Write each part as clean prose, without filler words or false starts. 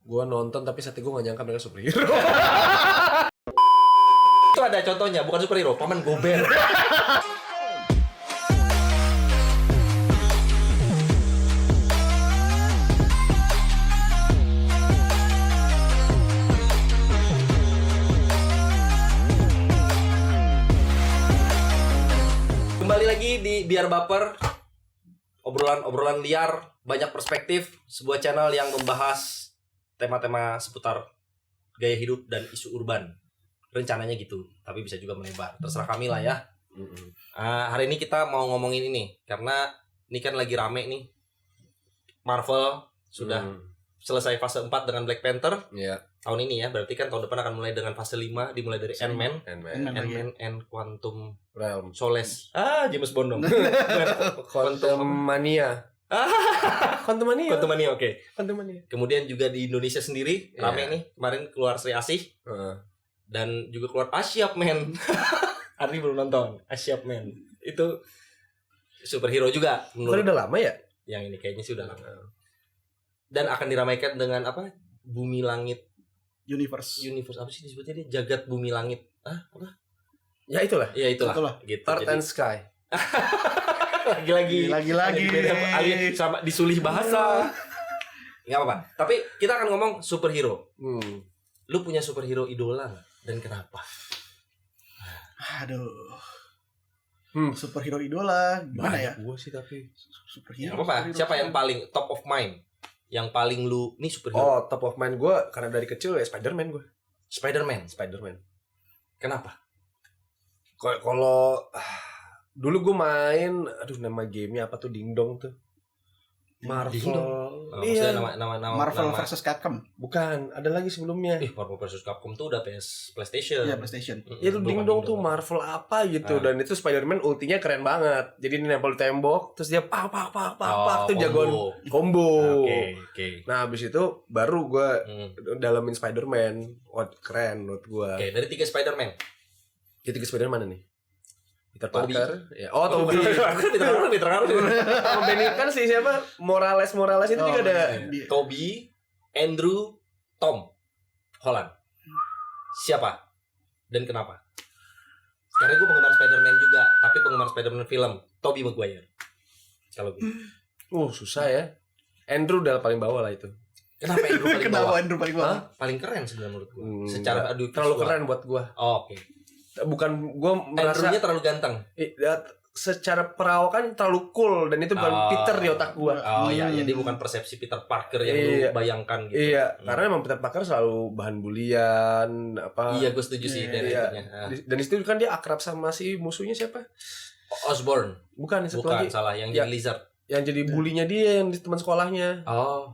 Gue nonton tapi saat itu gue gak nyangka mereka superhero. Itu ada contohnya, bukan superhero, paman gober. Kembali lagi di Biar Baper, obrolan liar, banyak perspektif, sebuah channel yang membahas tema-tema seputar gaya hidup dan isu urban. Rencananya gitu, tapi bisa juga melebar. Terserah kami lah ya. Hari ini kita mau ngomongin ini karena ini kan lagi rame nih. Marvel sudah selesai fase 4 dengan Black Panther. Iya. Tahun ini ya, berarti kan tahun depan akan mulai dengan fase 5, dimulai dari Ant-Man and Quantum Realm. Solace. James Bond dong. Quantum Mania. Quantum Mania. Quantum Mania, oke. Quantum Mania. Kemudian juga di Indonesia sendiri rame nih. Kemarin keluar Sri Asih dan juga keluar Asyap Man. Ardi belum nonton Asyap Man. Itu superhero juga Bukan menurut udah lama ya? yang ini kayaknya sih udah lama. Dan akan diramaikan dengan apa? Bumi Langit Universe apa sih disebutnya dia? Jagat Bumi Langit. Apa? Ya itulah. Iya itulah. Gitu. Earth and Sky. Lagi-lagi beda alih sama disulih bahasa. Enggak apa-apa. Tapi kita akan ngomong superhero. Lu punya superhero idola nggak? Dan kenapa? Aduh. Superhero idola gimana ya? Gue sih tapi. Superhero. Apa? Siapa yang paling top of mind? Yang paling lu nih superhero? Oh, top of mind gue karena dari kecil ya Spider-Man gue. Spider-Man. Kenapa? Kalau dulu gue main, nama gamenya apa tuh, Dingdong tuh. Marvel. Maksudnya nama Marvel versus Capcom. Bukan, ada lagi sebelumnya. Marvel vs Capcom tuh udah PlayStation. Iya, PlayStation. Ya tuh Dingdong tuh Marvel apa gitu. Dan itu Spider-Man ultinya keren banget. Jadi dia nempel di tembok, terus dia pak tuh jagoan combo. Oke. Nah abis itu baru gue dalamin Spider-Man. Wah keren menurut gue. Oke, dari 3 Spider-Man. Ketiga Spider-Man mana nih? Peter Tobey. Parker. Ya. Oh Tobey. Peter Parker. Sama Benny kan sih siapa? Morales itu juga ada. Tobey, Andrew, Tom Holland. Siapa? Dan kenapa? Karena gue penggemar Spider-Man juga, tapi penggemar Spider-Man film. Tobey Maguire. Kalau gue. Susah ya. Andrew udah paling bawah lah itu. Kenapa Andrew paling bawah? Andrew paling bawah? Paling keren sebenarnya menurut gue. Secara terlalu keren buat gue. Oke. Bukan gue merasa Andrew-nya terlalu ganteng. Secara perawakan terlalu cool dan itu bukan Peter di otak gue. Iya, dia bukan persepsi Peter Parker yang lu bayangkan gitu. Iya, karena emang Peter Parker selalu bahan bulian apa. Iya, gue setuju sih dari itunya. Dan itu kan dia akrab sama si musuhnya siapa? Osborn. Bukan, satu Bukan, lagi. salah yang jadi Lizard. Yang jadi bulinya dia yang di teman sekolahnya.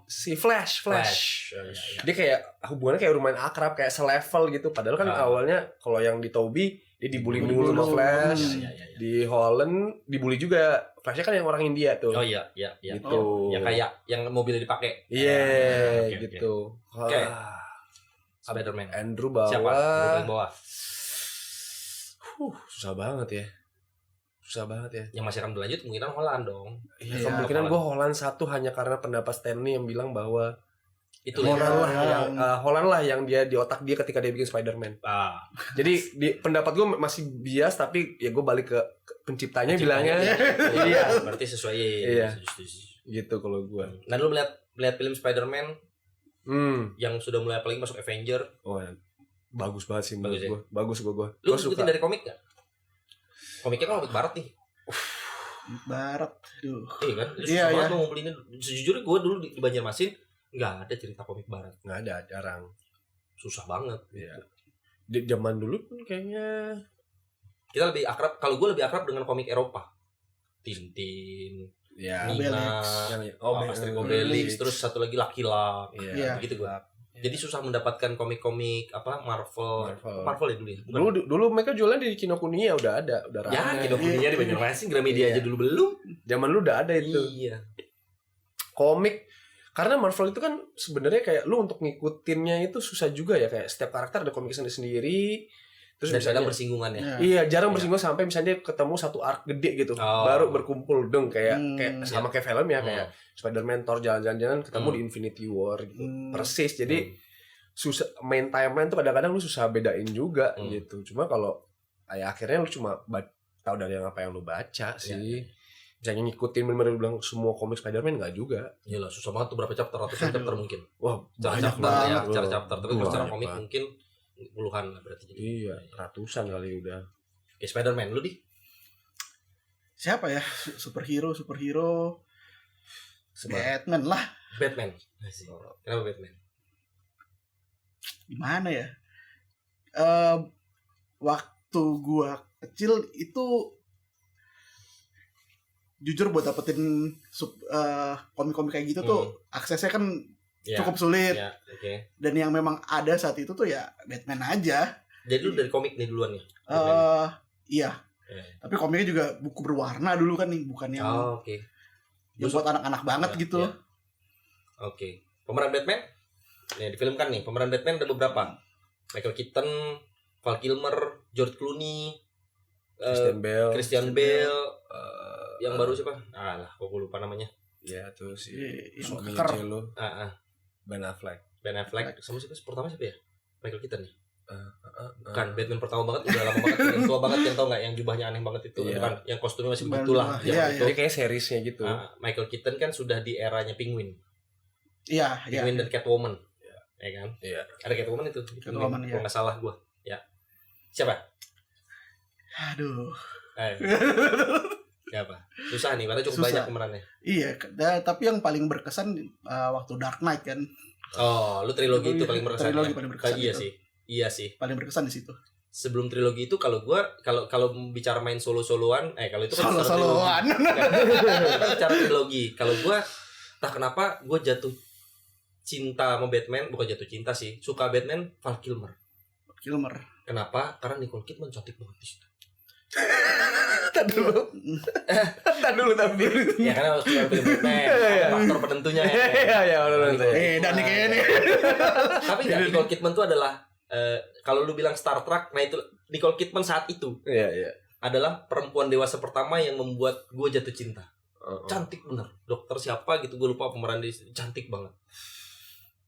Si Flash. Iya. Dia kayak hubungannya kayak lumayan akrab, kayak selevel gitu. Padahal kan awalnya kalau yang di Tobey dia dibully mulu sama Flash. Iya. Di Holland dibully juga. Flashnya kan yang orang India tuh. Iya. Gitu. Yang kayak yang mobilnya dipakai. Iya, Oke. gitu. Oke. Spider-Man. Andrew Siapa? bawah. Andrew paling bawah. Susah banget ya. Yang masih akan berlanjut kemungkinan Holland dong. Iya, kemungkinan gue Holland satu hanya karena pendapat Stanley yang bilang bahwa Itu Holland lah yang dia di otak dia ketika dia bikin Spider-Man. Jadi di pendapat gue masih bias tapi ya gue balik ke penciptanya bilangnya. Iya, berarti sesuai. Iya. Gitu kalau gue. Nah, lu melihat film Spider-Man yang sudah mulai apalagi masuk Avenger. Oh, bagus banget sih menurut gue. Bagus gue. Lu ikutin dari komik gak? Komiknya kan komik barat nih. Barat. Iya kan? Iya. Lu ngumpulinnya. Sejujurnya gue dulu di Banjarmasin nggak ada cerita komik barat. Nggak ada, jarang. Susah banget. Iya. Di zaman dulu pun kayaknya kita lebih akrab. Kalau gue lebih akrab dengan komik Eropa. Tintin, ya, Nina, Asterix Obelix, terus satu lagi Lucky Luke. Iya. Gitu gue. Jadi susah mendapatkan komik-komik Marvel ya dulu ya. Dulu mereka jualan di Kinokuniya udah rame. Ya, Kinokuniya di Banjarmasin, Gramedia aja dulu belum. Zaman lu udah ada itu. Iya. Komik karena Marvel itu kan sebenarnya kayak lu untuk ngikutinnya itu susah juga ya, kayak setiap karakter ada komik sendiri. Terus Dan kadang misalnya bersinggungan ya. Ya. iya, jarang Iya. bersinggung sampai misalnya dia ketemu satu arc gede gitu. Oh. Baru berkumpul dong kayak Hmm. sama kayak film ya kayak Spider-Man, Thor jalan-jalan ketemu di Infinity War gitu. Persis. Jadi susah main timeline tuh kadang-kadang lu susah bedain juga gitu. Cuma kalau ya akhirnya lu cuma tahu dari apa yang lu baca sih. Misalnya ngikutin bener-bener bilang semua komik Spider-Man enggak juga. Iyalah susah banget tuh berapa chapter, ratusan chapter mungkin. Wah, Secara banyak chapter ya, banget. secara chapter. Tapi kalau secara Banyak komik banget. mungkin puluhan lah berarti jadi. Iya, ratusan kali udah. Oke, Spider-Man lu di Siapa ya? Superhero. Batman lah. Batman. Kenapa Batman? Gimana ya? Waktu gua kecil itu jujur buat dapetin komik-komik kayak gitu tuh aksesnya kan Ya, cukup sulit. ya, oke. Dan yang memang ada saat itu tuh ya Batman aja. Jadi lu dari komik nih duluan ya? Iya. Tapi komiknya juga buku berwarna dulu kan nih, bukan yang Oh, oke. yang buat anak-anak banget Ya, gitu. ya. Oke. Pemeran Batman? Nih, difilmkan nih. Pemeran Batman ada beberapa. Michael Keaton, Val Kilmer, George Clooney, Christian Bale, yang baru siapa? Alah, kok gue lupa namanya. Ya tuh si Yang suaminya keker. J-Lo, Ah, Ben Affleck. Ben Affleck. Sama siapa? Pertama siapa ya? Michael Keaton nih. Kan Bukan, Batman pertama banget, udah lama banget, yang tua banget, yang tau nggak, yang jubahnya aneh banget itu, Iya. bukan, yang kostumnya masih Baru begitu lah, dua. yang Iya, itu. dia kayak seriesnya gitu. Michael Keaton kan sudah di eranya Penguin, Iya, iya. Penguin dan Catwoman, ya kan? Iya. Ada Catwoman itu, Catwoman, kalau iya. nggak salah gue, ya. Siapa? Aduh. Siapa? Susah nih, karena cukup Susah. banyak pemerannya. Iya, tapi yang paling berkesan waktu Dark Knight kan. Oh, lu trilogi itu paling berkesan. Trilogi ya? paling berkesan Iya itu. sih, iya sih. Paling berkesan di situ. Sebelum trilogi itu kalau gua kalau bicara main solo-soloan, kalau itu kan secara Solo-soloan. trilogi. Kan secara trilogi. Kalau gua entah kenapa gua jatuh cinta sama Batman, bukan jatuh cinta sih, suka Batman Val Kilmer. Kilmer. Kenapa? Karena Nicole Kidman cantik banget di situ. Tak dulu tapi. Ya karena harus suka film Batman, ada faktor penentunya ya. Iya, benar. Dan nih kayaknya nih. Tapi nggak, Nicole Kidman tuh adalah kalau lu bilang Star Trek, nah itu Nicole Kidman saat itu Iya. adalah perempuan dewasa pertama yang membuat gue jatuh cinta. Cantik bener. Dokter siapa gitu gue lupa, pemeran di situ cantik banget.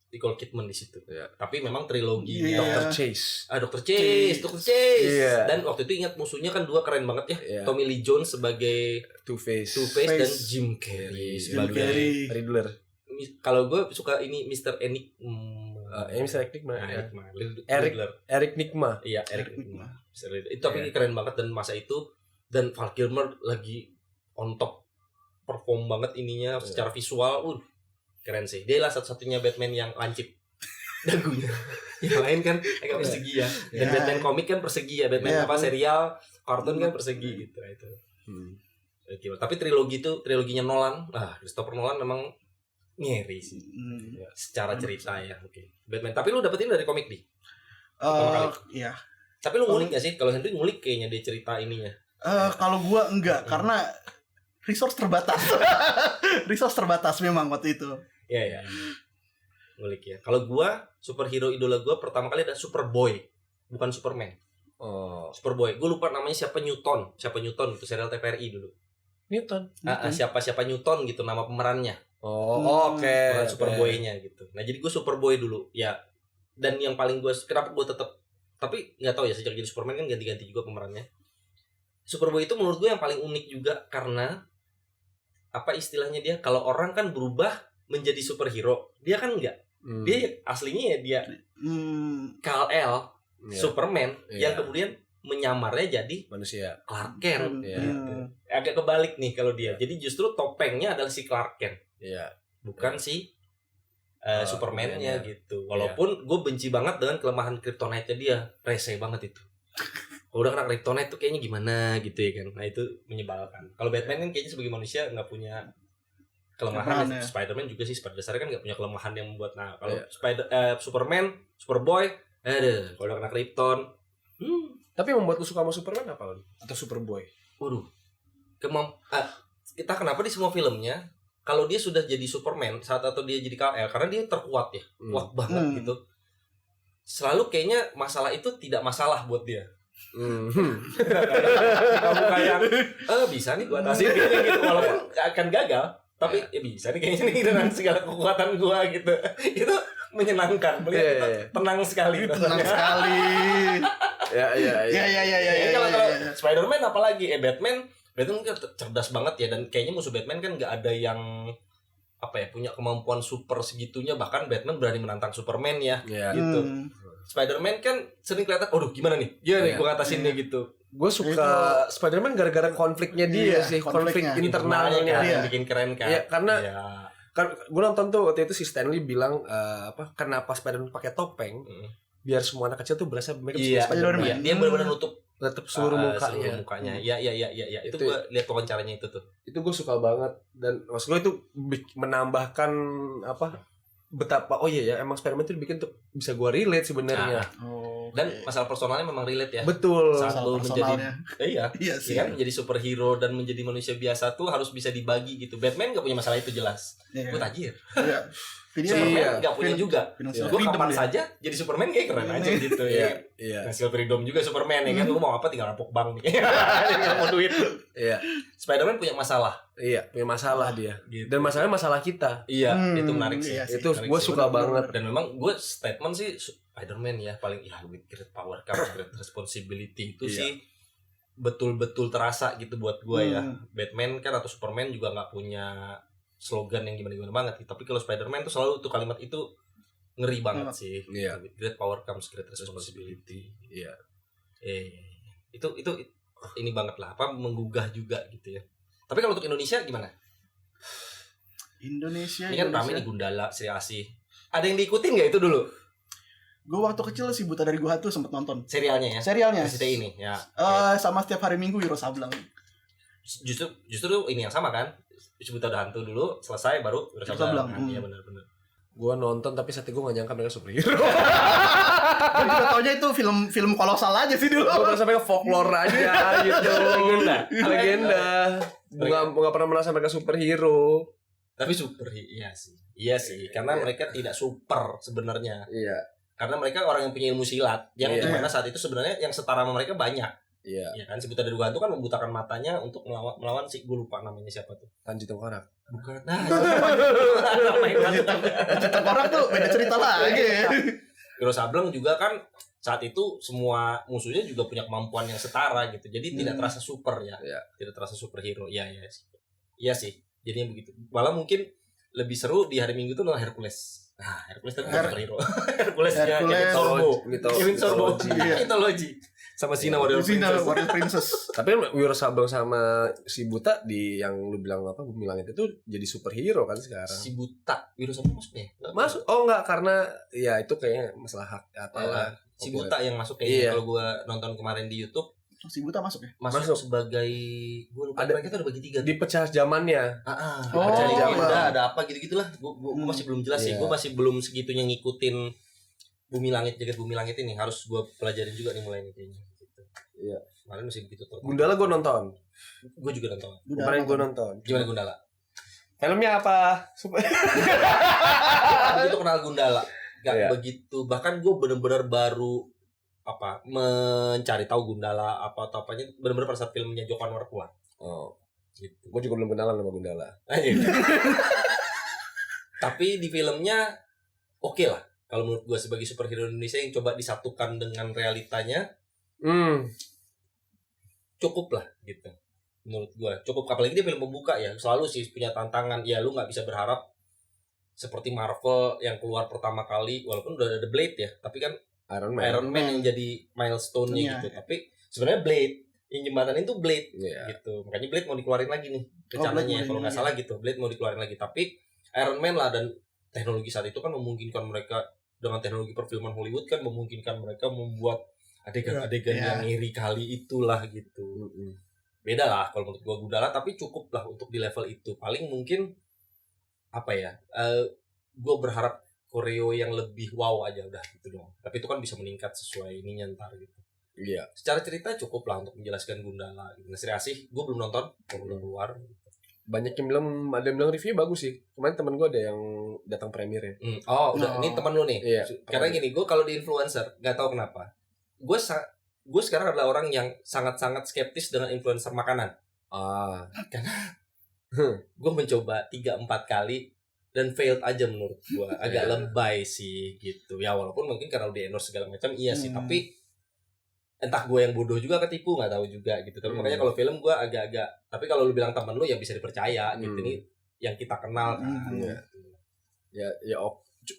Nicole Kidman di situ. Iya. Tapi memang triloginya Iya. Dr. Chase. Dr. Chase. Iya. Dan waktu itu ingat musuhnya kan dua keren banget ya. Iya. Tommy Lee Jones sebagai Two-Face. Two-Face dan Face. Jim Carrey Jim sebagai Carrey. Riddler. kalau gue suka ini Mr. Enigma. Ini Mr. Enigma. Nah, Ya. Enigma. Eric- Riddler. Eric Nigma. Iya, Eric Eric Nigma. Nigma. Mr. Riddler. Itu tapi keren banget dan masa itu, dan Val Kilmer lagi on top, perform banget ininya secara visual. Keren sih. Dia lah satu-satunya Batman yang lancip dagunya. Yang lain kan agak persegi ya. Dan Ya. Batman komik kan persegi ya. Batman Ya, apa serial, kartun kan persegi gitu. Itu. Gila. Tapi triloginya Nolan, Christopher Nolan memang ngeri sih secara cerita ya. Oke. Batman. Tapi lu dapetin dari komik di? Pertama kali. Iya. Tapi lu ngulik gak sih? Kalau Henry ngulik kayaknya dia cerita ininya. Kalau gua enggak, karena resource terbatas. Resource terbatas memang waktu itu. Iya. Ngulik ya. Kalau gua, superhero idola gua pertama kali ada Superboy, bukan Superman. Oh. Superboy. Gue lupa namanya siapa Newton itu serial TVRI dulu. Newton. Siapa Newton gitu nama pemerannya. Oh, oke. Pemeran Superboy-nya gitu. Nah, jadi gue Superboy dulu ya. Dan yang paling gue kenapa gue tetap, tapi nggak tahu ya, sejak jadi Superman kan ganti-ganti juga pemerannya. Superboy itu menurut gue yang paling unik juga karena apa istilahnya dia, kalau orang kan berubah menjadi superhero, dia kan enggak. Dia aslinya ya dia Kal-El, Superman yang kemudian menyamarnya jadi manusia. Clark Kent. Iya. Agak kebalik nih kalau dia. Jadi justru topengnya adalah si Clark Kent, Iya. bukan si Superman-nya iya. gitu. Walaupun gue benci banget dengan kelemahan Kryptonite-nya dia, rese banget itu. Kalau udah kena Kryptonite tuh kayaknya gimana gitu ya kan. Nah itu menyebalkan. Kalau Batman kan kayaknya sebagai manusia nggak punya kelemahan. Ya. Spider-Man juga sih, pada dasarnya kan nggak punya kelemahan yang membuat. Nah kalau Iya. Superman, Superboy, kalau udah kena Krypton, Tapi yang membuat lu suka sama Superman apa lu? Atau Superboy? waduh, kita kenapa di semua filmnya kalau dia sudah jadi Superman saat atau dia jadi Kal-El, karena dia terkuat ya, kuat banget gitu. Selalu kayaknya masalah itu tidak masalah buat dia. Muka yang bisa nih gue atasin gitu walaupun akan gagal, tapi ya bisa nih kayaknya nih dengan segala kekuatan gue gitu. Itu menyenangkan, melihat tenang sekali. Tenang sekali. Ya. Kalau Spider-Man apalagi Batman kan cerdas banget ya, dan kayaknya musuh Batman kan nggak ada yang punya kemampuan super segitunya, bahkan Batman berani menantang Superman ya gitu. Spider-Man kan sering kelihatan, gimana nih? Gue ngatasinnya gitu. Gue suka Spider-Man gara-gara konfliknya dia sih, konflik internalnya kan, bikin keren kan. Iya, karena kan gue nonton tuh waktu itu si Stanley bilang kenapa Spider-Man pakai topeng? Biar semua anak kecil tuh berasa mereka Spider-Man. Dia benar-benar nutup seluruh mukanya. Iya. Itu gue lihat wawancaranya itu tuh. Itu gue suka banget, dan maksud gue itu menambahkan betapa emang Spider-Man itu dibikin tuh bisa gue relate sebenarnya. Dan masalah personalnya memang relate ya. Betul. Saat lu menjadi iya sih. Kan menjadi superhero dan menjadi manusia biasa tuh harus bisa dibagi gitu. Batman gak punya masalah itu jelas. Gue tajir. Iya. Superman gak punya juga. Gue kapan saja jadi Superman kayak keren aja gitu ya. Hasil freedom juga Superman ya kan. Lu mau apa tinggal rampok bank nih. Tinggal mau duit. Iya. Spider-Man punya masalah. Iya, punya masalah dia. Gitu. Dan masalahnya masalah kita. Iya, itu menarik sih. Itu gue suka banget. Dan memang gue statement sih Spider-Man ya paling with great power comes great responsibility itu sih betul-betul terasa gitu buat gue ya. Batman kan atau Superman juga nggak punya slogan yang gimana-gimana banget. Tapi kalau Spider-Man tuh selalu tuh kalimat itu ngeri banget sih. Iya. With great power comes great responsibility. Iya. Itu ini banget lah, menggugah juga gitu ya. Tapi kalau untuk Indonesia gimana? Ini kan rame nih Gundala, Sri Asih. Ada yang diikutin nggak itu dulu? Gue waktu kecil si Buta dari Gua tuh sempet nonton. Serialnya ya? Serialnya. SCTI ini ya. Sama setiap hari Minggu Wiro Sableng. Justru ini yang sama kan? Si Buta udah hantu dulu, selesai baru Wiro Sableng. Iya benar-benar. Gue nonton tapi saat itu gue gak nyangka mereka superhero. Gue juga taunya itu film kolosal aja sih dulu. Gue merasa mereka folklore aja gitu. Legenda. Gue gak pernah merasa mereka superhero. Tapi Iya sih. Karena mereka tidak super sebenarnya. Iya. Karena mereka orang yang punya ilmu silat, yang dimana saat itu sebenarnya yang setara sama mereka banyak. Iya. Ya kan, si Buta dari Gua itu kan membutakan matanya untuk melawan si, gue lupa namanya siapa tuh. Panji Tengkorak. Bukan. Panji Tengkorak tuh beda cerita lagi. Wiro Sableng juga kan saat itu semua musuhnya juga punya kemampuan yang setara gitu. Jadi tidak terasa super ya. Tidak terasa superhero. Iya sih. Jadinya begitu. Malah mungkin lebih seru di hari Minggu tuh nonton Hercules. Nah, Hercules itu superhero. Herculesnya Kevin Sorbo. Mitologi. Sama Sina Warrior Princess. Tapi Wiro Sableng sama si Buta di yang lu bilang Bumi Langit itu jadi superhero kan sekarang. Si Buta, Wiro Sableng masuk ya? Masuk? Oh enggak, karena ya itu kayaknya masalah hak apalah. Si Buta yang masuk kayaknya kalau gua nonton kemarin di YouTube. Si Buta masuk ya? Masuk sebagai gua lupa. Mereka tuh ada bagi 3. Dipecah zamannya. Ada legenda, ada apa gitu-gitulah. Gua masih belum jelas sih. Gua masih belum segitunya ngikutin Bumi Langit, jagat Bumi Langit ini. Harus gua pelajarin juga nih mulai ini kayaknya gitu. Iya. Kemarin masih begitu tuh. Gundala gua nonton. Gua juga nonton. Kemarin gua nonton. Gimana Gundala? Filmnya apa? Begitu kenal Gundala. Gak begitu. Bahkan gua benar-benar baru mencari tahu Gundala atau apanya benar-benar pada saat filmnya Joko Anwar keluar. Gitu. Gue juga belum kenalan sama Gundala. Tapi di filmnya oke lah. Kalau menurut gue sebagai superhero Indonesia yang coba disatukan dengan realitanya, cukup lah gitu. Menurut gue cukup. Apalagi dia film pembuka ya. Selalu sih punya tantangan. Ya lu nggak bisa berharap seperti Marvel yang keluar pertama kali, walaupun udah ada Blade ya. Tapi kan Iron Man yang jadi milestone-nya gitu. Tapi sebenarnya Blade yang jembatan itu Blade gitu. Makanya Blade mau dikeluarin lagi nih rencananya kalau nggak salah gitu. Blade mau dikeluarin lagi, tapi Iron Man lah, dan teknologi saat itu kan memungkinkan mereka dengan teknologi perfilman Hollywood kan memungkinkan mereka membuat adegan-adegan yang ngiri kali itulah gitu. Beda lah kalau menurut gua Gundala, tapi cukup lah untuk di level itu. Paling mungkin gua berharap koreo yang lebih wow aja udah gitu dong. Tapi itu kan bisa meningkat sesuai ininya ntar gitu. Iya. Secara cerita cukup lah untuk menjelaskan Gundala. Sri Asih, gue belum nonton, belum keluar. Banyak yang bilang, ada yang bilang review bagus sih. Kemarin temen gue ada yang datang premiere ya. Udah. Ini teman lu nih. Iya. Karena gini, gue kalau di influencer, gak tahu kenapa. Gue gue sekarang adalah orang yang sangat-sangat skeptis dengan influencer makanan. Karena gue mencoba 3-4 kali dan failed aja menurut gue. Agak lebay sih gitu. Ya walaupun mungkin karena udah endorse segala macam iya sih, tapi entah gue yang bodoh juga ketipu, nggak tahu juga gitu. Tapi makanya kalau film gue agak-agak, tapi kalau lu bilang temen lu ya bisa dipercaya gitu. Ini yang kita kenal kan. Ya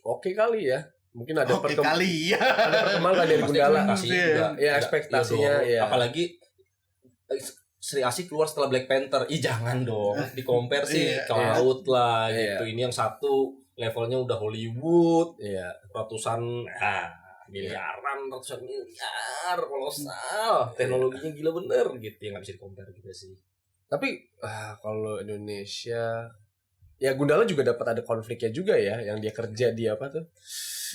oke kali ya. Mungkin ada kali ya. ada perkembangan dari Gundala. Ya Ekspektasinya ya. Apalagi Sri Asih keluar setelah Black Panther. Jangan dong. Di compare sih ke laut lah gitu. Ini yang satu levelnya udah Hollywood. Ratusan miliar kolosal. Teknologinya gila bener gitu. Yang gak bisa di compare juga sih. Tapi kalau Indonesia ya Gundala juga dapat ada konfliknya juga ya, yang dia kerja di apa tuh?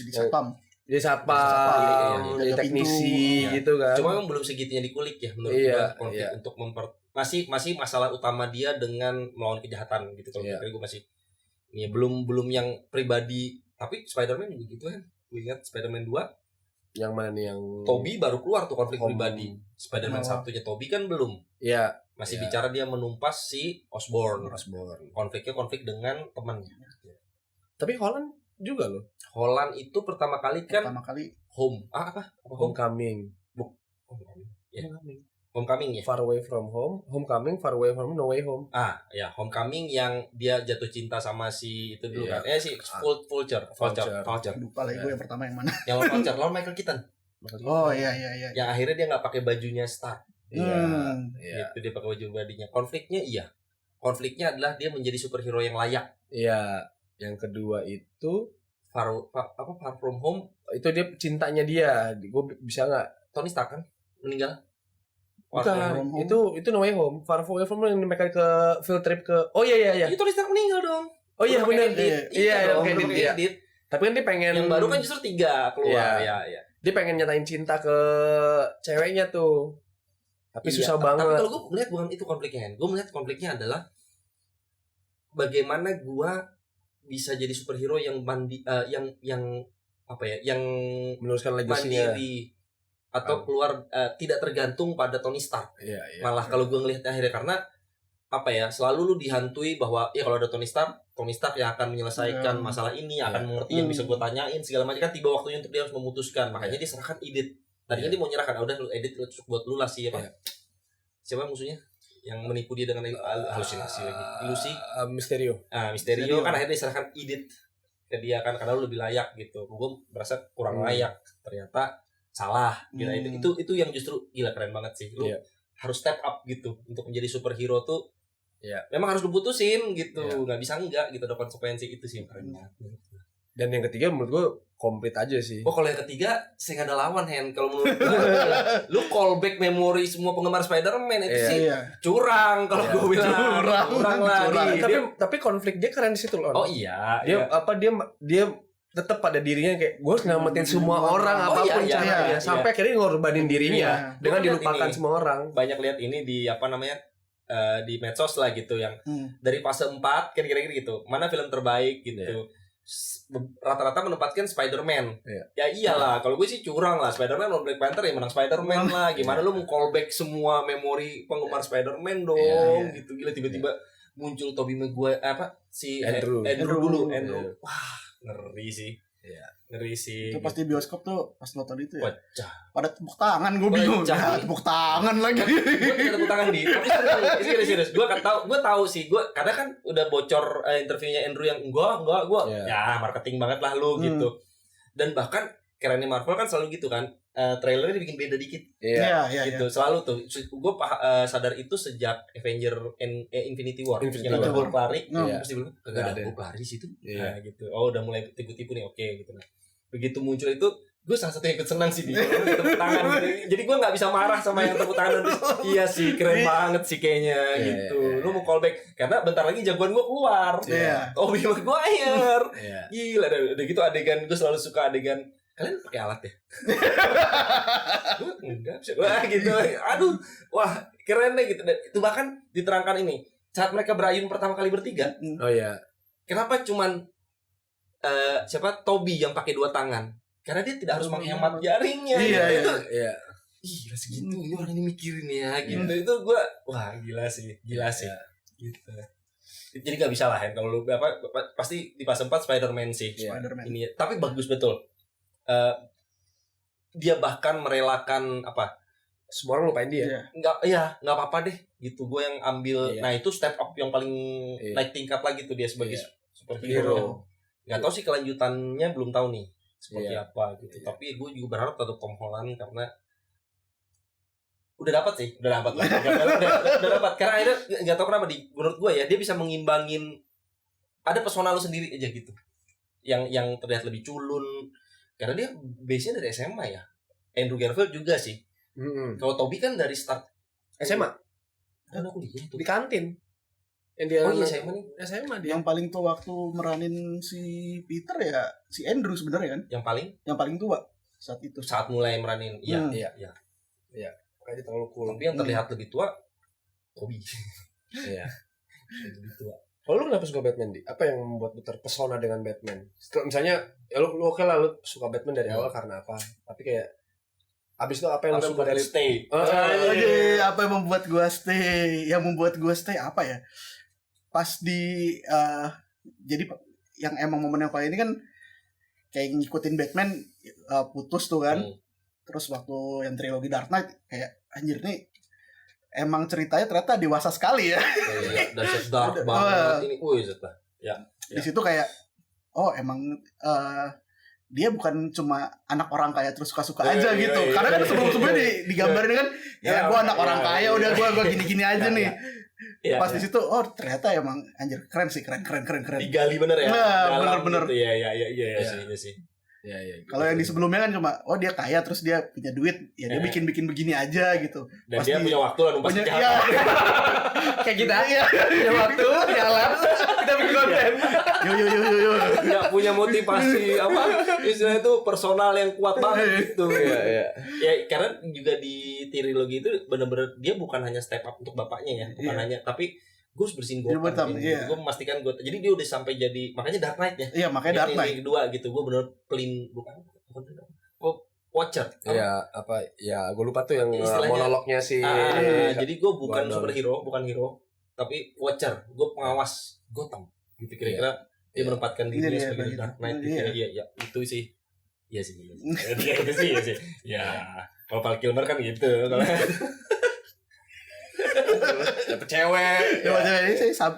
Di satpam. Jadi satpam, jadi teknisi gitu kan. Cuma memang belum segitunya dikulik ya menurut gua konflik untuk masih masalah utama dia dengan melawan kejahatan gitu. Kalau gue masih belum yang pribadi, tapi Spider-Man juga gitu kan. Gue ingat Spider-Man 2 yang mana nih yang Tobey baru keluar tuh konflik pribadi. Spider-Man satunya Tobey kan belum. Iya. Masih bicara dia menumpas si Osborn. Konflik dengan temannya. Tapi Holland juga loh. Holland itu pertama kali Homecoming. Homecoming ya. Far Away From Home, Homecoming, Far Away From No Way Home. Homecoming yang dia jatuh cinta sama si itu dulu kan. Si Vulture. Lupa lagi gue yang pertama yang mana. Yang Vulture lawan Michael Keaton. Oh iya. Yang akhirnya dia nggak pakai bajunya Stark. Iya. Gitu dia pakai baju pribadinya. Konfliknya adalah dia menjadi superhero yang layak. Iya. Yang kedua itu Far From Home itu dia cintanya dia. Gue bisa nggak? Tony Stark kan meninggal. Bukan. Itu No Way Home. Far Away From Home yang mereka ke field trip ke. Oh iya. Itu Tony Stark meninggal dong. Oh iya benar. Iya. Tapi kan dia pengen. Yang baru kan justru 3 keluar. Iya. Dia pengen nyatain cinta ke ceweknya tuh. Tapi susah banget. Tapi kalau gue melihat bukan itu konfliknya. Gue melihat konfliknya adalah bagaimana gue bisa jadi superhero yang yang meneruskan legasinya mandiri atau keluar tidak tergantung pada Tony Stark. Malah kalau gue ngelihat akhirnya karena selalu lu dihantui bahwa kalau ada Tony Stark yang akan menyelesaikan masalah ini, akan mengerti yang bisa gue tanyain segala macam kan tiba waktunya untuk dia harus memutuskan. Makanya dia serahkan Edith. Tadinya dia mau nyerahkan, udah lu edit buat lu lah siapa musuhnya yang menipu dia dengan halusinasi lagi, ilusi. Misterio kan akhirnya diserahkan Edith ke dia kan karena lu lebih layak gitu. Gue merasa kurang layak, ternyata salah. Gila itu yang justru gila keren banget sih. Lu harus step up gitu untuk menjadi superhero tuh. Memang harus diputusin gitu, nggak bisa enggak gitu, ada konsekuensi itu sih yang keren banget. Dan yang ketiga menurut gue komplit aja sih. Kalau yang ketiga saya nggak ada lawan kalau menurut gue lu callback memori semua penggemar Spider-Man itu sih curang kalau gue bilang curang lagi. Tapi konflik dia keren di situ loh. Oh iya. Dia tetap pada dirinya kayak gue harus nyelamatin semua orang apapun caranya sampai akhirnya ngorbanin dirinya dengan dilupakan semua orang. Banyak lihat ini di di medsos lah gitu yang dari fase 4 kira-kira gitu. Mana film terbaik gitu. Rata-rata menempatkan Spider-Man. Ya iyalah, kalau gue sih curang lah. Spider-Man lawan Black Panther ya menang Spider-Man lah. Gimana lu mau callback semua memori penggemar Spider-Man dong gitu. Gila tiba-tiba muncul Tobey Maguire Andrew dulu. Wah, ngeri sih. Ngeri sih. Itu pasti bioskop tuh pas nonton itu ya. Pecah. Pada tepuk tangan gue bingung. Tepuk tangan lagi. Gue tidak tepuk tangan di. Tapi serius. Gue tahu sih. Gue kadang kan udah bocor interviewnya Andrew yang enggak gue ya marketing banget lah lu gitu. Dan bahkan kerennya Marvel kan selalu gitu kan. Trailernya dibikin beda dikit. Gitu. Selalu tuh. Gue sadar itu sejak Infinity War. Yang ada Hulk lari. Pasti bilang kagak ada Hulk lari situ. Nah gitu. Oh udah mulai tipu-tipu nih. Oke gitu. Nah begitu muncul itu gue salah satu yang ikut senang sih tepuk tangan gitu. Jadi gue nggak bisa marah sama yang tepuk tangan. Iya sih keren banget sih kayaknya gitu. Lu mau callback karena bentar lagi jagoan gue keluar. Tobey Maguire. Gila udah gitu adegan gue selalu suka adegan kalian pakai alat ya? Enggak. Wah gitu. Aduh, wah keren deh gitu. Dan itu bahkan diterangkan ini saat mereka berayun pertama kali bertiga. Oh iya. Kenapa cuman Tobey yang pakai 2 tangan? Karena dia tidak harus menghemat jaringnya. Iya. gila segitu ini orang ini mikirin ya gitu. Itu gue wah gila sih gitu. Jadi gak bisa lah Hen, kalau lu pasti di fase 4 Spider-Man sih. Spider-Man. Ini tapi bagus betul. Dia bahkan merelakan apa? Semua orang lupain dia. Nggak apa-apa deh gitu. Gue yang ambil. Iya. Nah, itu step up yang paling Iya. naik tingkat lagi tuh dia sebagai Iya. superhero. Nggak tahu sih kelanjutannya, belum tahu nih seperti Iya. apa gitu. Iya. Tapi gue juga berharap tetap Tom Holland karena udah dapat sih, udah dapat karena akhirnya nggak tahu kenapa menurut gue ya dia bisa mengimbangin ada pesona lu sendiri aja gitu yang terlihat lebih culun karena dia base-nya dari SMA ya. Andrew Garfield juga sih. Kalau Toby kan dari start SMA kan aku lihat tuh di kantin. Yang dia oh iya SMA nih SMA dia. Yang paling tua waktu meranin si Peter ya si Andrew sebenarnya kan. yang paling tua saat itu. saat mulai meranin iya Iya. Makanya terlalu cool. tapi yang terlihat lebih tua Toby Iya. lebih tua. Kalau lu kenapa suka Batman, Di? Apa yang membuat lu terpesona dengan Batman? Setelah, misalnya, ya lu oke lah, lu suka Batman dari awal karena apa? Tapi kayak, abis itu apa yang lu suka dari... stay Apa yang membuat gua stay? Yang membuat gua stay apa ya? Pas di jadi yang emang momen yang paling ini kan kayak ngikutin Batman putus tuh kan. Terus waktu yang trilogi Dark Knight kayak anjir nih emang ceritanya ternyata dewasa sekali ya. dari dark banget ini. Ya. Di situ kayak oh emang dia bukan cuma anak orang kaya terus suka-suka aja gitu. Karena kan sebelum-sebelumnya digambarin kan ya gua anak orang kaya udah gua gini-gini aja nih. Pas di situ oh ternyata emang anjir keren sih keren. Digali bener ya. Nah, bener. Gitu. Iya sih. Iya. Kalau yang di sebelumnya kan cuma oh dia kaya terus dia punya duit ya dia bikin begini aja gitu. Dan dia punya waktu lah numpang iya. Kayak kita, punya waktu, punya alat, kita bikin konten. Yo. Nggak punya motivasi apa istilahnya itu personal yang kuat banget gitu. Iya. Ya karena juga di trilogi itu benar-benar dia bukan hanya step up untuk bapaknya ya, bukan hanya tapi gue harus bersihin Gotham. Gue memastikan Gotham. Jadi dia udah sampai jadi makanya Dark Knight ya. Iya makanya Dark Knight. Yang kedua gitu gue benar clean bukan Watcher. Iya apa? Ya gue lupa tuh yang Istilahnya, monolognya si. Jadi gue bukan superhero, bukan hero, tapi Watcher. Gue pengawas Gotham. Gitu kira-kira dia menempatkan dirinya sebagai Dark Knight. Iya itu sih. Iya sih. Itu sih. Ya kalau Val Kilmer kan gitu. Kalau Dapet cewek. Ini saya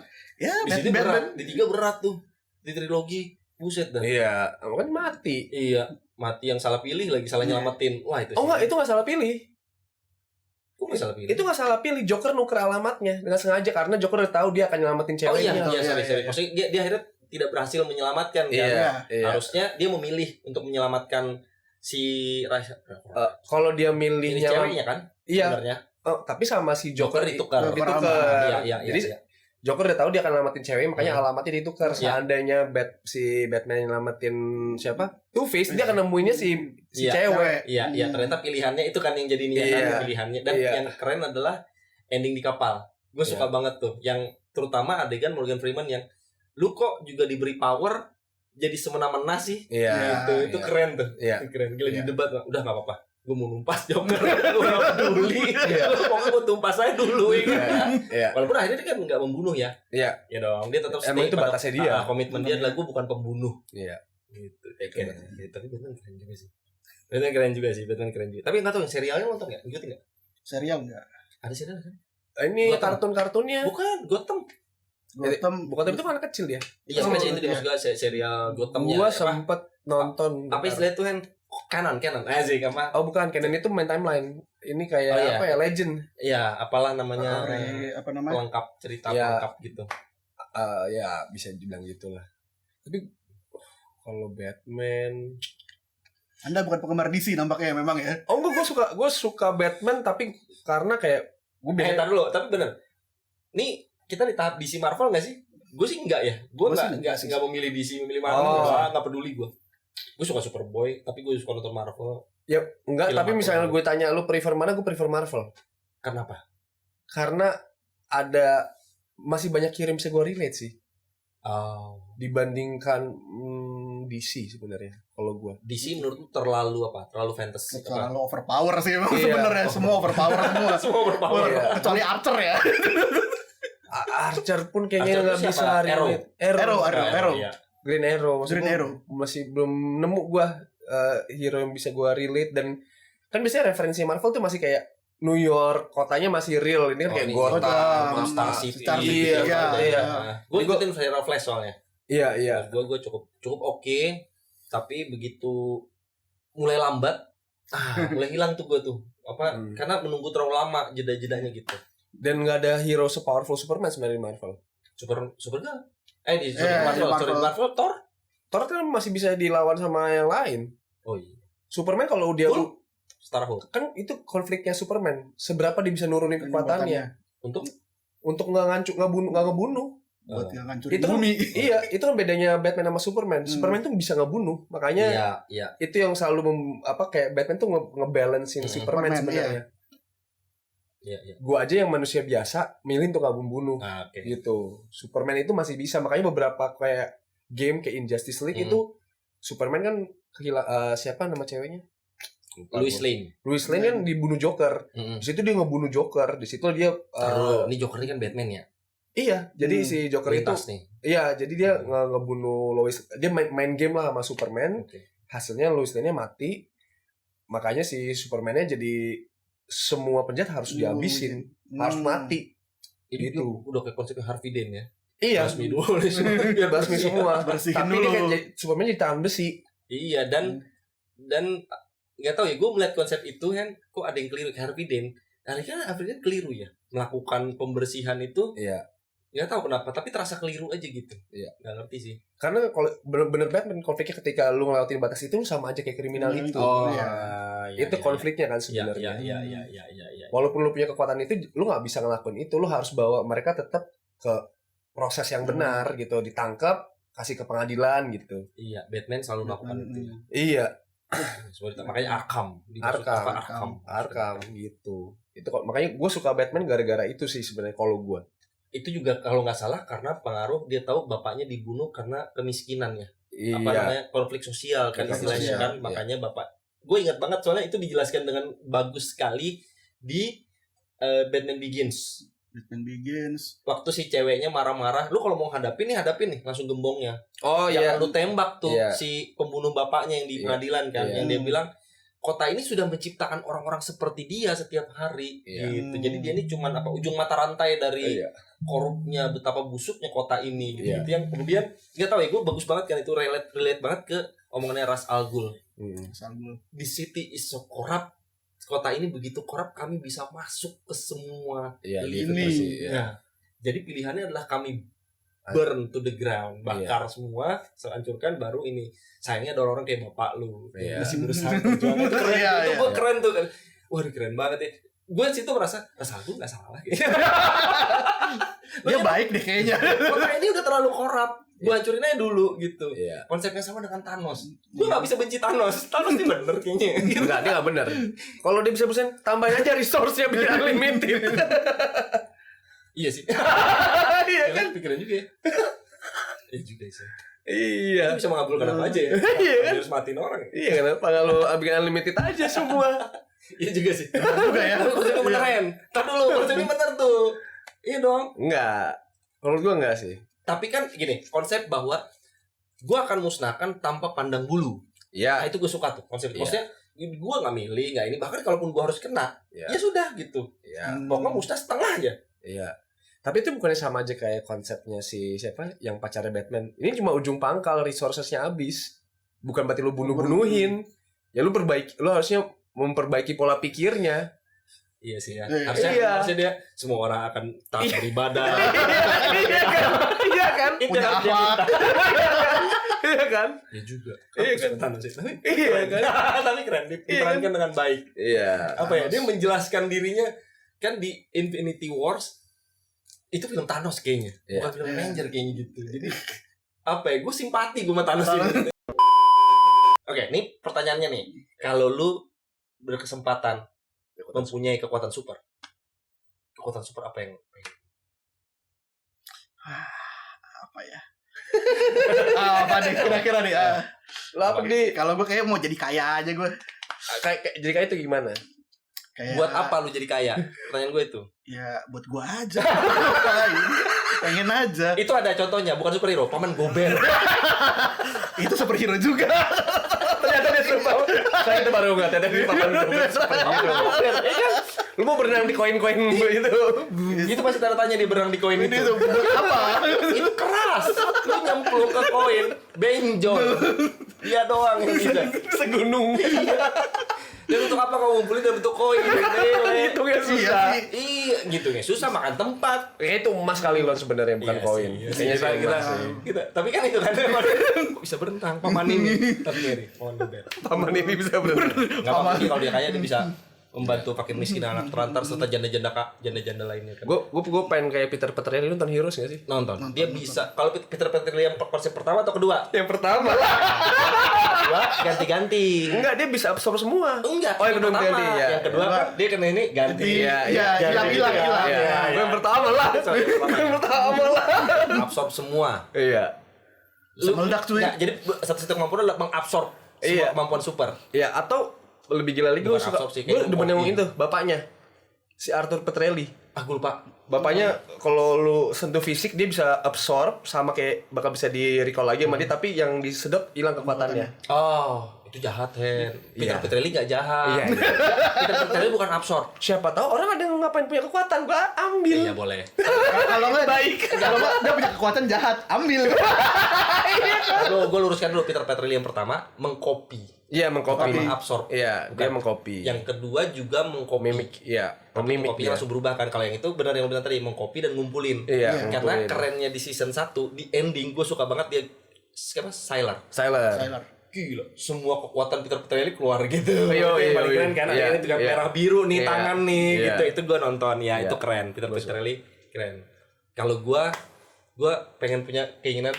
di sini berat, di 3 berat tuh. Di trilogi buset dah. Iya, kan mati. Iya, mati yang salah pilih lagi salah nyelamatin. Wah itu. Oh enggak, itu nggak salah pilih. Kok nggak salah pilih? Itu nggak salah pilih. Joker nuker alamatnya dengan sengaja karena Joker udah tahu dia akan nyelamatin ceweknya. Sorry. Maksudnya dia akhirnya tidak berhasil menyelamatkan kan. Iya. Harusnya dia memilih untuk menyelamatkan si kalau dia milihnya ceweknya kan? Iya. Sebenarnya. Oh, tapi sama si Joker ditukar. Iya. Jadi Joker udah tahu dia akan nyelamatin cewek, makanya alamatnya ditukar. Seandainya si Batman nyelamatin siapa? Two-Face, dia akan nemuinnya si cewek. Iya, ternyata pilihannya itu kan yang jadi niatan pilihannya. Dan yang keren adalah ending di kapal. Gue suka banget tuh. Yang terutama adegan Morgan Freeman yang lu kok juga diberi power jadi semena-mena sih. Iya. Itu keren tuh. Iya. Keren. Gila di debat, udah enggak apa-apa. Gue mau numpas Joker, gue gak peduli. Pokoknya gue tumpas aja dulu ya. Walaupun akhirnya dia kan gak membunuh ya. Iya. Ya dong, dia tetap stay. Emang itu batasnya dia. Komitmen dia adalah gue bukan pembunuh. Iya. Gitu. Tapi Batman keren juga sih. Batman keren juga. Tapi gak tau yang serialnya nonton gak? Ngikutin gak? Serial enggak? Ada serial kan? Ini kartun-kartunnya. Bukan, Gotham itu kan anak kecil dia. Iya, sebenarnya itu dia juga serial Gothamnya. Gua sempet nonton. Apa istilahnya tuh kan? Canon sih apa? Oh bukan, canon itu main timeline. Ini kayak apa ya, legend. Iya, apalah namanya? Apa namanya? Pelengkap cerita pelengkap gitu. Ya bisa dibilang gitulah. Tapi kalau Batman, Anda bukan penggemar DC nampaknya memang ya. Oh enggak, gue suka Batman tapi karena kayak gue biasa dulu, tapi bener. Nih kita di tahap DC Marvel nggak sih? Gue sih enggak ya. Gue nggak memilih DC, memilih Marvel. Nggak peduli gue. Gue suka Superboy, tapi gue suka nonton Marvel. Ya enggak, tapi misalnya Marvel. gue tanya lu prefer mana, gue prefer Marvel. Kenapa? Karena masih banyak kirim gue relate sih. Dibandingkan DC sebenarnya kalau gue. DC menurut lu terlalu apa? Terlalu fantasy apa? Terlalu overpower sih emang Iya. sebenarnya, semua overpower semua. Semua berpower. Iya. Kecuali Archer ya. Archer pun kayaknya Archer nggak tuh bisa siapa? relate. Arrow. Iya. Green Arrow. Maksud Green gua Arrow. masih belum nemu gue hero yang bisa gue relate. Dan kan biasanya referensi Marvel tuh masih kayak New York, kotanya masih real. Ini kan kayak ini Gotham, Gotham, Star City. Star City, iya. Gue ikutin Viral Flash soalnya. Iya. Gue cukup oke, tapi begitu mulai lambat, mulai hilang tuh gue tuh. Karena menunggu terlalu lama jeda-jedanya gitu. Dan nggak ada hero sepowerful Superman sebenarnya di Marvel. Supergirl. Di Marvel. Thor. Thor kan masih bisa dilawan sama yang lain. Oh iya. Superman kalau dia Hulk? Starhawk. kan itu konfliknya Superman. Seberapa dia bisa nurunin kekuatannya untuk nggak ngebunuh. Buat yang ngancurin Itu kan, bumi. iya, itu kan bedanya Batman sama Superman. Superman tuh bisa ngebunuh, makanya Iya. itu yang selalu kayak Batman tuh ngebalancein Superman sebenarnya. Iya. Gua aja yang manusia biasa milih untuk nggak membunuh. Oke. Gitu. Superman itu masih bisa, makanya beberapa kayak game kayak Injustice League itu Superman kan siapa nama ceweknya? Lois Lane kan dibunuh Joker. Di situ dia ngebunuh Joker. Di situ dia ini Joker ini kan Batman ya. Iya, jadi si Joker itu nih. iya, jadi dia ngebunuh Lois. Dia main game lah sama Superman. Okay. Hasilnya Lois Lane-nya mati. Makanya si Superman-nya jadi semua penjahat harus dihabisin, harus mati. Ini Gitu. udah kayak konsep Harvey Dent ya. Iya, Basmi dulu biar basmi semua. Bersihin Tapi dulu. dia kayak Superman jadi tangan besi. Iya, dan nggak tahu ya, gue melihat konsep itu kan kok ada yang keliru kayak Harvey Dent. Kan Harvey Dent keliru ya melakukan pembersihan itu. Iya. Nggak tahu kenapa, tapi terasa keliru aja gitu. Iya. Nggak ngerti sih. Karena kalau bener-bener Batman konfliknya ketika lu ngelewatin batas itu lu sama aja kayak kriminal itu. iya. Itu konfliknya kan sebenarnya. Iya. Walaupun lu punya kekuatan itu, lu nggak bisa ngelakuin itu. Lu harus bawa mereka tetap ke proses yang benar gitu, ditangkap, kasih ke pengadilan gitu. Iya, Batman selalu melakukan itu. Iya, Makanya Arkham gitu. Itu kok makanya gue suka Batman gara-gara itu sih sebenarnya kalau gue. Itu juga kalau nggak salah karena pengaruh dia tahu bapaknya dibunuh karena kemiskinan ya. Iya. Apa namanya, konflik sosial kan Konflik istilahnya sosial, kan. iya. Makanya bapak, gue ingat banget soalnya itu dijelaskan dengan bagus sekali di Batman Begins. Waktu si ceweknya marah-marah, lu kalau mau hadapin nih langsung gembongnya. Oh Jangan iya. lu tembak tuh Iya. si pembunuh bapaknya yang di pengadilan kan, Iya. yang dia bilang kota ini sudah menciptakan orang-orang seperti dia setiap hari. Iya. Gitu. Jadi dia ini cuman ujung mata rantai dari Iya. korupnya, betapa busuknya kota ini gitu. Iya. Itu yang kemudian nggak tahu ya, gue bagus banget kan itu relate banget ke omongannya Ra's al Ghul. The city is so corrupt. Kota ini begitu korup, kami bisa masuk ke semua Iya, lini. gitu sih, iya. Nah, jadi pilihannya adalah kami burn to the ground, bakar semua, hancurkan, baru ini. Sayangnya ada orang kayak bapak lu, Iya. masih berusaha berjuang. Itu keren, Iya, itu iya. gue keren tuh kan. Wah, keren banget ya. Gue situ merasa, rasa gue nggak salah. Dia baik deh kayaknya. Kota ini udah terlalu korup. Gue hancurin aja dulu gitu. Iya. Konsepnya sama dengan Thanos. Gue gak bisa benci Thanos. Thanos ini bener kayaknya. Enggak, dia nggak bener. Kalau dia bisa bersen, tambahin aja resource-nya biar unlimited. Iya sih. Iya kan? Pikiran juga ya. Iya juga sih. Iya. Kita bisa mengabulkan apa aja ya. Iya kan? Harus matiin orang. Iya, kenapa nggak lu bikin unlimited aja semua? Iya juga sih. juga ya. Tapi konsepnya beneran. Tar dulu, konsepnya bener tuh. Iya dong. Enggak. Menurut gua enggak sih. Tapi kan gini, konsep bahwa gue akan musnahkan tanpa pandang bulu. Nah Iya. itu gue suka tuh konsep. Iya. Maksudnya gue gak milih, gak ini. Bahkan kalaupun gue harus kena, Iya. ya sudah gitu. Iya. Pokoknya musnah setengah aja. Iya. Tapi itu bukannya sama aja kayak konsepnya si siapa yang pacarnya Batman. Ini cuma ujung pangkal, resources-nya habis. Bukan berarti lu bunuh-bunuhin. Ya lu harusnya memperbaiki pola pikirnya. Iya sih ya. Iya. Harusnya dia semua orang akan taat beribadah. Iya kan? Itu Punya harus dia akhlak. minta. Iya kan? Ya juga. Iya kan? Thanos sih. Tapi Iya kan? tapi keren diperankan dengan baik. Iya. Apa ya? Dia menjelaskan dirinya kan di Infinity Wars itu film Thanos kayaknya. Iya. Bukan film Avenger kayaknya gitu. Jadi apa ya? Gue simpati gue sama Thanos ini. Oke, nih pertanyaannya nih. Kalau lu berkesempatan mempunyai kekuatan super apa yang Apa ya? Apa nih kira-kira nih? Lo apa di? Kalau gue kayak mau jadi kaya aja gue. Kayak jadi kayak itu gimana? Kayak, Buat apa lu jadi kaya? Pertanyaan gue itu. Ya buat gue aja. Pengen aja. Itu ada contohnya, bukan superhero, paman gober. Itu superhero juga. Ternyata dia super. Saya itu baru nggak ternyata dia papan superhero. Lu mau berenang di koin-koin itu? Itu masih tanda tanya di berenang di koin itu. Itu buat apa? Itu keras. Lu nyemplung ke koin, benjol. Dia doang yang bisa. Segunung. Dan untuk apa kau ngumpulin dalam bentuk koin? Itu yang susah. Iya, gitu ya. Susah makan tempat. Kayak itu emas kali lo sebenarnya bukan Iya koin. sih, Kayaknya kita, sih kita, emas sih. kita, tapi kan itu kan kok bisa berenang paman ini. Tapi ngeri, paman gober. Paman ini bisa berenang. Enggak apa-apa sih kalau dia kaya dia bisa membantu fakir miskin anak terlantar serta janda-janda lainnya kan. Gue pengen kayak Peter Petrelli, nonton Heroes gak sih? Nonton. Dia bisa kalau Peter Petrelli yang konsep pertama atau kedua? Yang pertama. Kedua ganti-ganti. Enggak, dia bisa absorb semua. Enggak, Oh, yang kedua pertama. ganti ya. Yang kedua kan dia kena ini ganti. Iya, Iya, hilang. Iya. Yang pertama lah. Yang pertama lah. Absorb semua. Iya. Bisa meledak, cuy. Nggak, jadi satu-satu kemampuan adalah mengabsorb semua Iya. kemampuan super. Iya, atau lebih gila lagi gue Bukan suka. absorpsi, Gue kayak demen yang kopi. itu, bapaknya. Si Arthur Petrelli. Ah, gue lupa. Bapaknya kalau lu sentuh fisik dia bisa absorb sama kayak bakal bisa di recall lagi sama dia, tapi yang disedot hilang kekuatannya. Oh, itu jahat, Hen. Peter Iya. Petrelli nggak jahat. Iya. Peter Petrelli bukan absorb. Siapa tahu orang ada yang ngapain punya kekuatan, gua ambil. Iya, boleh. Kalau nggak Baik. Kalau nggak dia punya kekuatan jahat, ambil. Gue luruskan dulu Peter Petrelli yang pertama mengcopy. Iya, mengcopy. Mengabsorb. Iya, dia mengcopy. Yang kedua juga mengcopy. mimik, iya. Tapi Mimik kopinya dia. langsung berubah kan. Kalau yang itu benar yang lo bilang tadi, mengcopy dan ngumpulin. Iya, Karena ngumpulin. kerennya di season 1 di ending gue suka banget dia siapa? Sailor. Sailor. Gila, semua kekuatan Peter Petrelli keluar gitu. Iya, Itu yang iya, paling iya. keren kan. Iya, Akhirnya juga iya. merah biru nih Iya, tangan nih iya. gitu. Itu gue nonton ya, Iya. itu keren. Peter Petrelli keren. Kalau gue pengen punya keinginan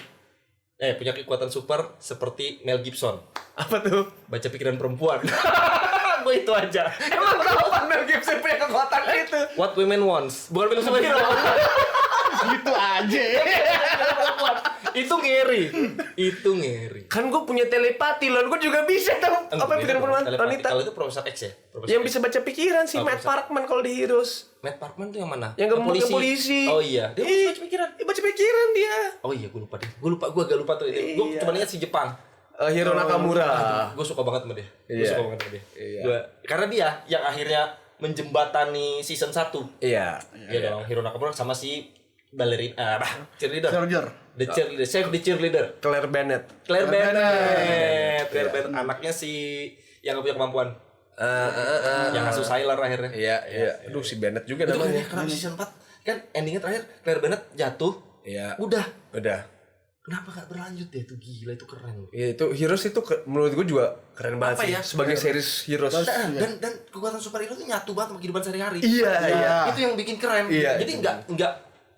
punya kekuatan super seperti Mel Gibson. Apa tuh? Baca pikiran perempuan. Gue itu aja. Emang kapan Mel Gibson punya kekuatan itu? What Women Wants. Bukan film superhero. Gitu aja. Itu ngeri. Itu ngeri. Kan gue punya telepati loh, gue juga bisa tahu apa pikiran wanita. Kalau itu Profesor X ya? Profesor Yang X. bisa baca pikiran si Oh, Matt bisa. Parkman kalau di Heroes. Matt Parkman tuh yang mana? Yang polisi. Oh iya. Dia bisa baca pikiran. Baca pikiran dia. Oh iya, gue lupa deh. Gue agak lupa tuh. Gue Iya. cuma ingat si Jepang. Hiro Nakamura. Gue suka banget sama dia. Gue Iya. suka banget sama dia. Iya. Karena dia yang akhirnya menjembatani season 1. Iya. Iya dong, Hiro Nakamura sama si cheerleader. Soldier. The cheerleader, save the cheerleader. Claire Bennett. Claire Bennett. Bennett, anaknya si yang gak punya kemampuan. Yang asuh Sailor akhirnya. Iya. Aduh si Bennett juga Itu kan namanya. ya, kenapa di season 4 kan endingnya terakhir Claire Bennett jatuh. Iya. Udah. Kenapa gak berlanjut ya? Itu gila, itu keren. Ya itu Heroes itu menurut gue juga keren banget Apa sih. ya? Sebagai series Heroes. Dan kekuatan superhero itu nyatu banget sama kehidupan sehari-hari. Iya. Itu yang bikin keren. Iya. Jadi nggak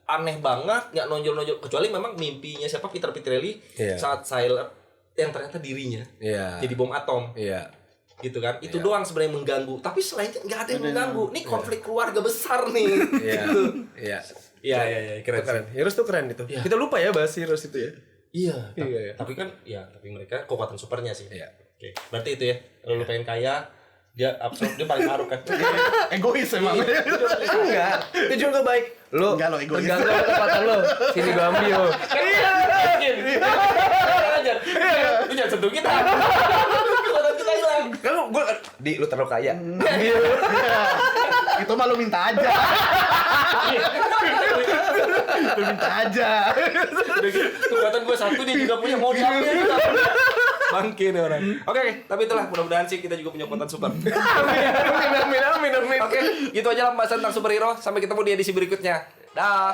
aneh banget, nggak nonjol-nonjol, kecuali memang mimpinya siapa Peter Petrelli Iya. saat Sailor yang ternyata dirinya Iya. jadi bom atom. Iya. Gitu kan, itu doang sebenarnya yang mengganggu, tapi selain itu nggak ada yang mengganggu. Ini konflik keluarga besar nih. Iya. Gitu. Iya. Iya, Itu keren. Heroes tuh keren itu. Iya. Kita lupa ya bahas Heroes itu ya. Iya. Iya. Tapi kan, tapi mereka kekuatan supernya sih. Iya. Oke, berarti itu ya. Kalau lu pengen kaya, dia absorb, dia paling ngaruh kan. Egois emang. Enggak. Itu juga baik. Lo Enggak, lo egois. tergantung kekuatan lo. Sini gue ambil. Iya. Ajar. Lu jangan sentuh kita. Kekuatan kita hilang. Kan gue lu terlalu kaya. Ambil. Itu mah lu minta aja. Lu minta aja. Kekuatan gue 1, dia juga punya modalnya. Bangke nih orang. Oke, tapi itulah mudah-mudahan sih kita juga punya kekuatan super. Amin. Oke, gitu aja lah pembahasan tentang superhero. Sampai ketemu di edisi berikutnya. Dah.